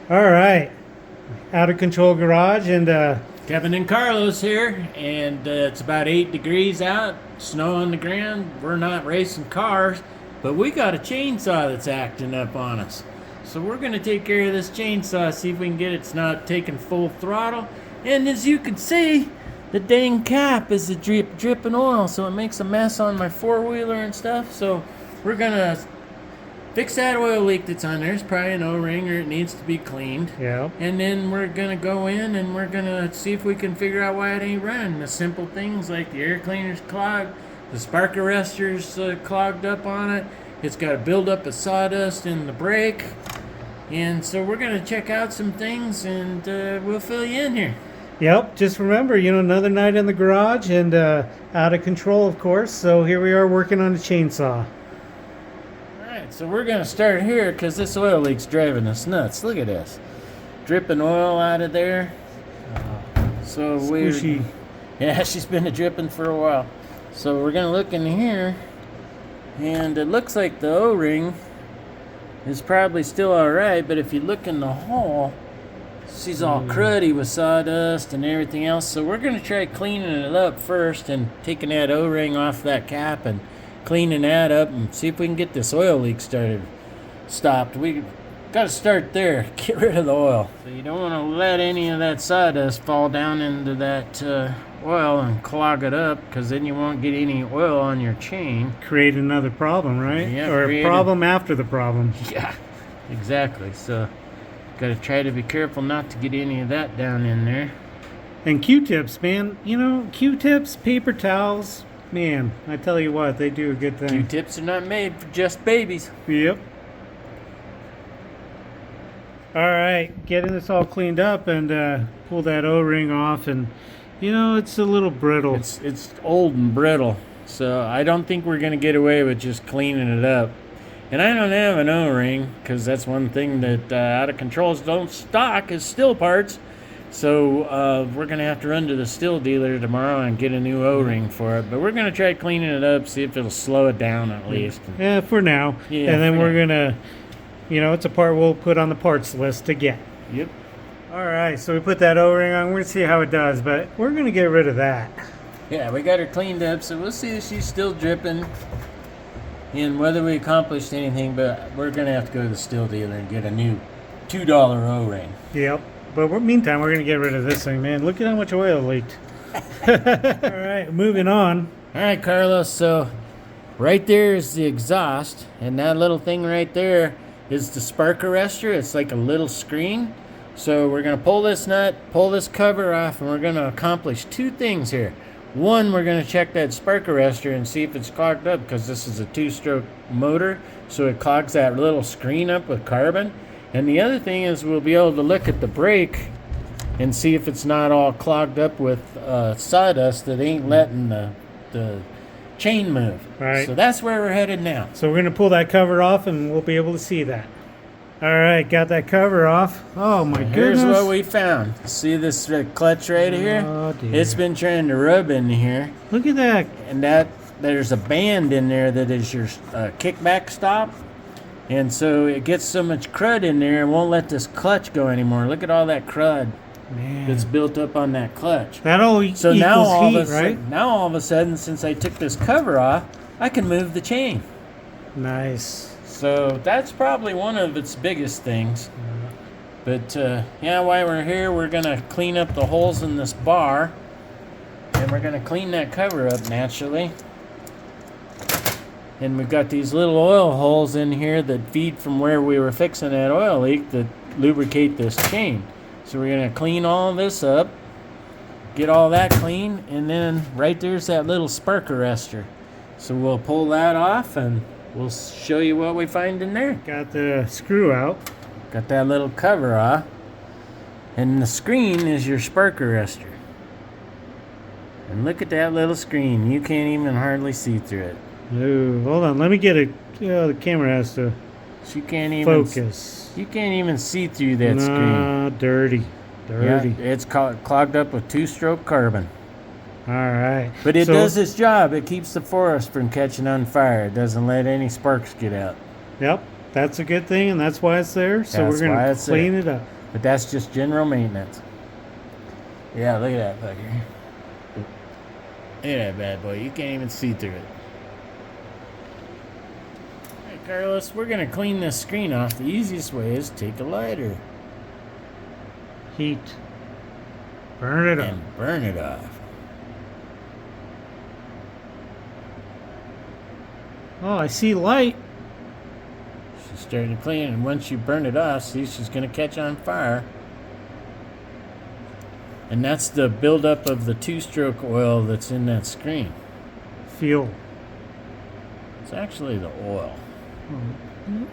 All right, out of control garage, and Kevin and Carlos here, and it's about 8 degrees out, snow on the ground. We're not racing cars, but we got a chainsaw that's acting up on us. So we're going to take care of this chainsaw, see if we can get it's not taking full throttle. And as you can see, the dang cap is dripping oil, so it makes a mess on my four-wheeler and stuff. So we're going to fix that oil leak that's on there. It's probably an O-ring or it needs to be cleaned. yeah, And then we're going to go in and we're going to see if we can figure out why it ain't running. The simple things like the air cleaner's clogged, the spark arrestor's clogged up on it. It's got a buildup of sawdust in the brake. And so we're going to check out some things and we'll fill you in here. yep. Just remember, another night in the garage and out of control, of course. So here we are working on a chainsaw. So we're going to start here because this oil leak's driving us nuts. Look at this. Dripping oil out of there. So Squishy. Yeah, she's been dripping for a while. So we're going to look in here. And it looks like the O-ring is probably still alright. But if you look in the hole, she's all cruddy with sawdust and everything else. So we're going to try cleaning it up first and taking that O-ring off that cap and cleaning that up and see if we can get this oil leak stopped. We got to start there. Get rid of the oil. So you don't want to let any of that sawdust fall down into that oil and clog it up, because then you won't get any oil on your chain. Create another problem, right? Yeah, or a problem after the problem. Yeah, exactly. So got to try to be careful not to get any of that down in there. And Q-tips, man. Q-tips, paper towels. Man, I tell you what, they do a good thing. Q-tips are not made for just babies. Yep. All right, getting this all cleaned up and pull that O-ring off, and it's a little brittle. It's old and brittle, so I don't think we're gonna get away with just cleaning it up. And I don't have an O-ring because that's one thing that out of controls don't stock is STIHL parts. So we're going to have to run to the STIHL dealer tomorrow and get a new O-ring for it. But we're going to try cleaning it up, see if it'll slow it down at least. Yeah, for now. Yeah, and then for we're now. going to, it's a part we'll put on the parts list to get. Yep. All right, so we put that O-ring on. We're going to see how it does, but we're going to get rid of that. Yeah, we got her cleaned up, so we'll see if she's still dripping and whether we accomplished anything. But we're going to have to go to the STIHL dealer and get a new $2 O-ring. Yep. But meantime, we're going to get rid of this thing, man. Look at how much oil leaked. All right, moving on. All right, Carlos, so right there is the exhaust, and that little thing right there is the spark arrestor. It's like a little screen. So we're going to pull this nut, pull this cover off, and we're going to accomplish two things here. One, we're going to check that spark arrestor and see if it's clogged up, because this is a two-stroke motor, so it clogs that little screen up with carbon. And the other thing is we'll be able to look at the brake and see if it's not all clogged up with sawdust that ain't letting the chain move. Right. So that's where we're headed now. So we're going to pull that cover off, and we'll be able to see that. All right, got that cover off. Oh, my goodness. Here's what we found. See this clutch right here? Oh, dear. It's been trying to rub in here. Look at that. And there's a band in there that is your kickback stop. And so it gets so much crud in there, it won't let this clutch go anymore. Look at all that crud that's built up on that clutch. That all So equals now heat, right? Now all of a sudden, since I took this cover off, I can move the chain. Nice. So that's probably one of its biggest things. But yeah, while we're here, we're going to clean up the holes in this bar. And we're going to clean that cover up naturally. And we've got these little oil holes in here that feed from where we were fixing that oil leak that lubricate this chain. So we're going to clean all this up, get all that clean, and then right there's that little spark arrestor. So we'll pull that off and we'll show you what we find in there. Got the screw out. Got that little cover off. And the screen is your spark arrestor. And look at that little screen. You can't even hardly see through it. Ooh, hold on. Let me get it. The camera has to You can't even focus. You can't even see through that screen. Nah, dirty. Yeah, it's clogged up with two-stroke carbon. All right. But it does its job. It keeps the forest from catching on fire. It doesn't let any sparks get out. Yep. That's a good thing, and that's why it's there. So That's we're why gonna it's clean there. it up. But that's just general maintenance. Yeah, look at that fucker. Look at that bad boy. You can't even see through it. Alright, Carlos, we're gonna clean this screen off. The easiest way is take a lighter Heat. Burn it up. and burn it off. Oh, I see light. She's starting to clean, and once you burn it off, see, she's gonna catch on fire. And that's the buildup of the two-stroke oil that's in that screen. Fuel. It's actually the oil.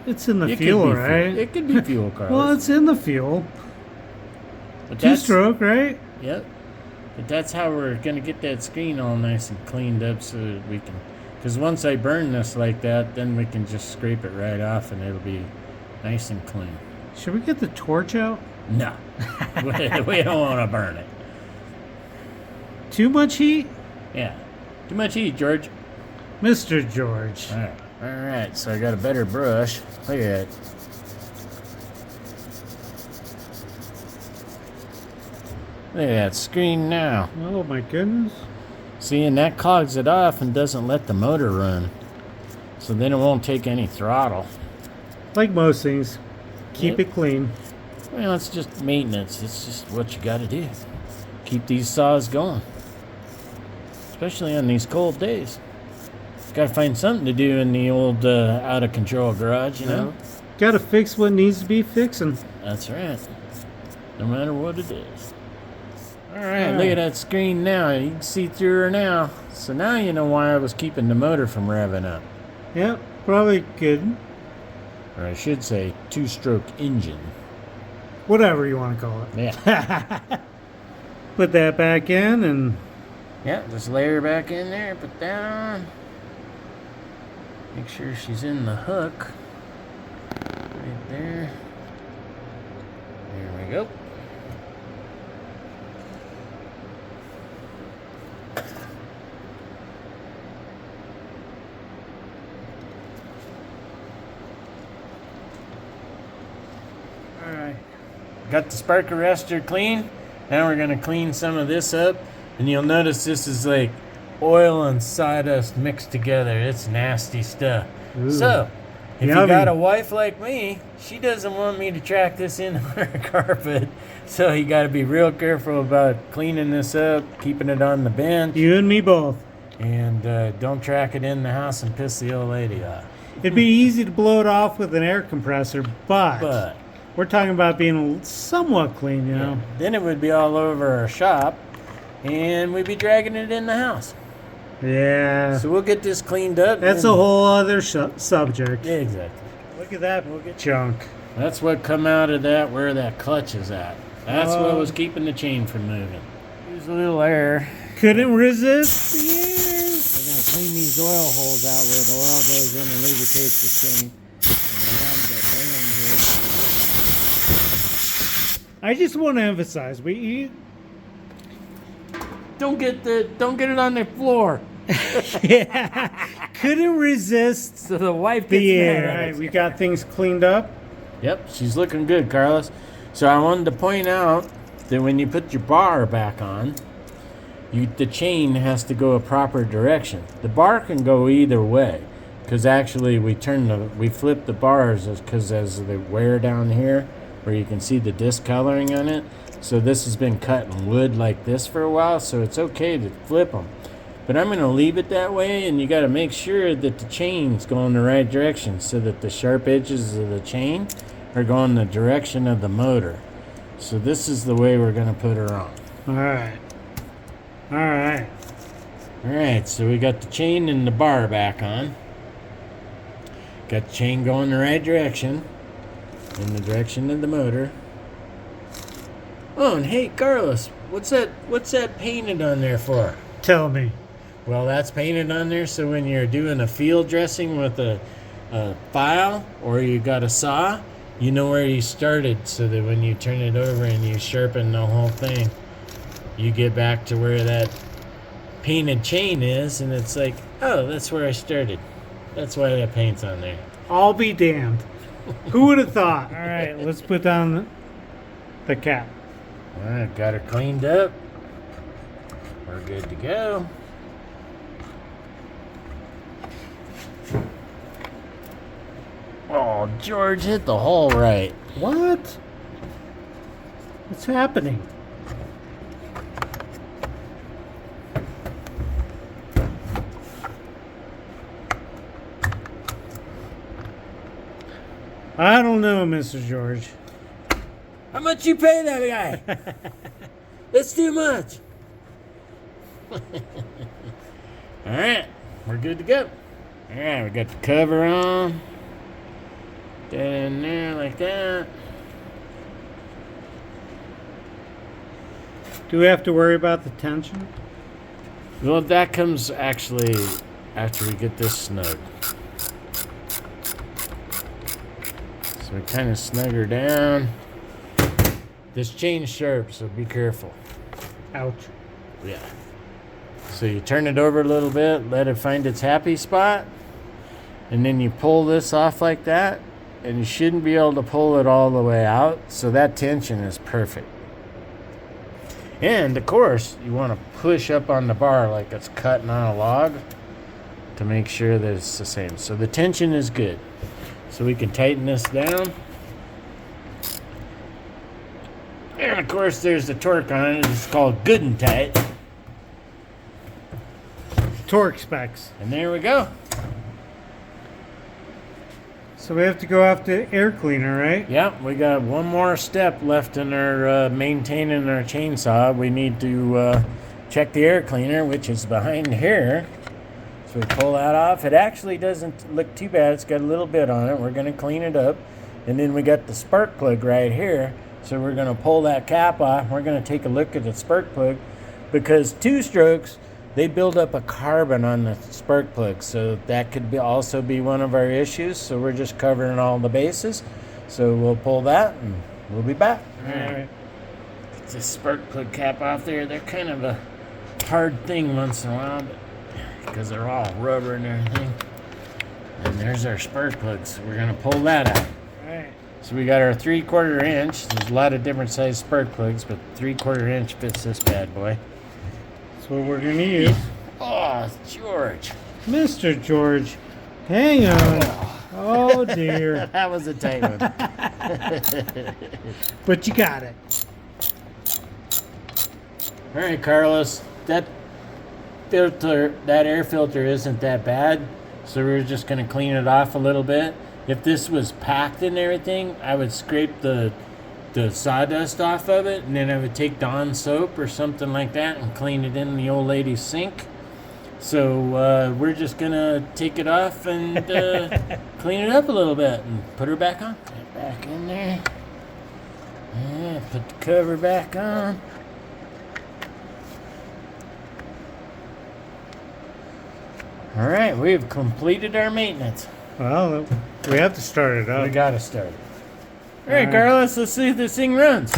It's in the It could fuel, be right? It could be fuel, Carlos. Well, it's in the fuel. But that's- Two-stroke, right? Yep. But that's how we're going to get that screen all nice and cleaned up so that we can... Because once I burn this like that, then we can just scrape it right off and it'll be nice and clean. Should we get the torch out? No. We don't want to burn it. Too much heat? Yeah. Too much heat, George. Mr. George. All right. So I got a better brush. Look at that. Look at that screen now. Oh my goodness. See, and that clogs it off and doesn't let the motor run. So then it won't take any throttle. Like most things, keep Yep. it clean. Well, it's just maintenance. It's just what you got to do. Keep these saws going. Especially on these cold days. Got to find something to do in the old out of control garage, you know? Gotta fix what needs to be fixing. That's right. No matter what it is. Alright, look at that screen now. You can see through her now. So now you know why I was keeping the motor from revving up. Yep, probably good. Or I should say, two-stroke engine. Whatever you want to call it. Yeah. Put that back in and Yeah, just lay her back in there, put that on. Make sure she's in the hook. Right there. There we go. alright. Got the spark arrestor clean. Now we're gonna clean some of this up. And you'll notice this is like oil and sawdust mixed together. It's nasty stuff. Ooh. So, if Yummy. you got a wife like me, she doesn't want me to track this into her carpet. So you got to be real careful about cleaning this up, keeping it on the bench, You and me both. and don't track it in the house and piss the old lady off. It'd be easy to blow it off with an air compressor, But we're talking about being somewhat clean, you know. then it would be all over our shop, and we'd be dragging it in the house. Yeah. So we'll get this cleaned up. That's a whole other subject. Yeah, exactly. Look at that junk. That's what come out of that, where that clutch is at. That's what Oh. was keeping the chain from moving. Use a little air. Couldn't resist the air. We're going to clean these oil holes out where the oil goes in and lubricates the chain. And around the band here. I just want to emphasize, Don't get it on the floor. couldn't resist So the wife gets the mad air. at Right, us. we got things cleaned up. Yep, she's looking good, Carlos. So I wanted to point out that when you put your bar back on, the chain has to go a proper direction. The bar can go either way, because actually we flip the bars because as they wear down here, where you can see the discoloring on it. So this has been cut in wood like this for a while, so it's okay to flip them. But I'm going to leave it that way, and you got to make sure that the chain's going the right direction so that the sharp edges of the chain are going the direction of the motor. So this is the way we're going to put her on. All right. All right. Alright, so we got the chain and the bar back on. Got the chain going the right direction, in the direction of the motor. Oh, and hey, Carlos, what's that painted on there for? Tell me. Well, that's painted on there so when you're doing a field dressing with a file or you got a saw, you know where you started, so that when you turn it over and you sharpen the whole thing, you get back to where that painted chain is, and it's like, oh, that's where I started. That's why that paint's on there. I'll be damned. Who would have thought? All right, let's put down the cap. All right, got her cleaned up. We're good to go. Oh, George hit the hole right. What? What's happening? I don't know, Mr. George. How much you pay that guy? That's too much. All right, we're good to go. All right, we got the cover on. That in there like that. Do we have to worry about the tension? Well, that comes actually after we get this snug. So we kind of snug her down. This chain's sharp, so be careful. Ouch. Yeah. So you turn it over a little bit, let it find its happy spot, and then you pull this off like that, and you shouldn't be able to pull it all the way out, so that tension is perfect. And of course, you want to push up on the bar like it's cutting on a log to make sure that it's the same. So the tension is good. So we can tighten this down. And of course, there's the torque on it. It's called good and tight. Torque specs. And there we go. So we have to go after air cleaner, right? Yeah, we got one more step left in our maintaining our chainsaw. We need to check the air cleaner, which is behind here. So we pull that off. It actually doesn't look too bad. It's got a little bit on it. We're going to clean it up. And then we got the spark plug right here. So we're going to pull that cap off. We're going to take a look at the spark plug because two strokes, they build up a carbon on the spark plug. So that could also be one of our issues. So we're just covering all the bases. So we'll pull that and we'll be back. All right. Get this spark plug cap off there. They're kind of a hard thing once in a while because they're all rubber and everything. And there's our spark plugs. So we're going to pull that out. All right. So we got our 3/4 inch. There's a lot of different size spark plugs, but 3/4 inch fits this bad boy. That's what we're going to use. Oh, George. Mr. George, hang on. Oh, dear. That was a tight one. But you got it. All right, Carlos. That air filter isn't that bad. So we're just going to clean it off a little bit. If this was packed and everything, I would scrape the sawdust off of it, and then I would take Dawn soap or something like that and clean it in the old lady's sink. So we're just gonna take it off and clean it up a little bit and put her back on. Put it back in there. Yeah, put the cover back on. All right, we've completed our maintenance. Well, we have to start it We up. gotta start it. All right, Carlos, let's see if this thing runs.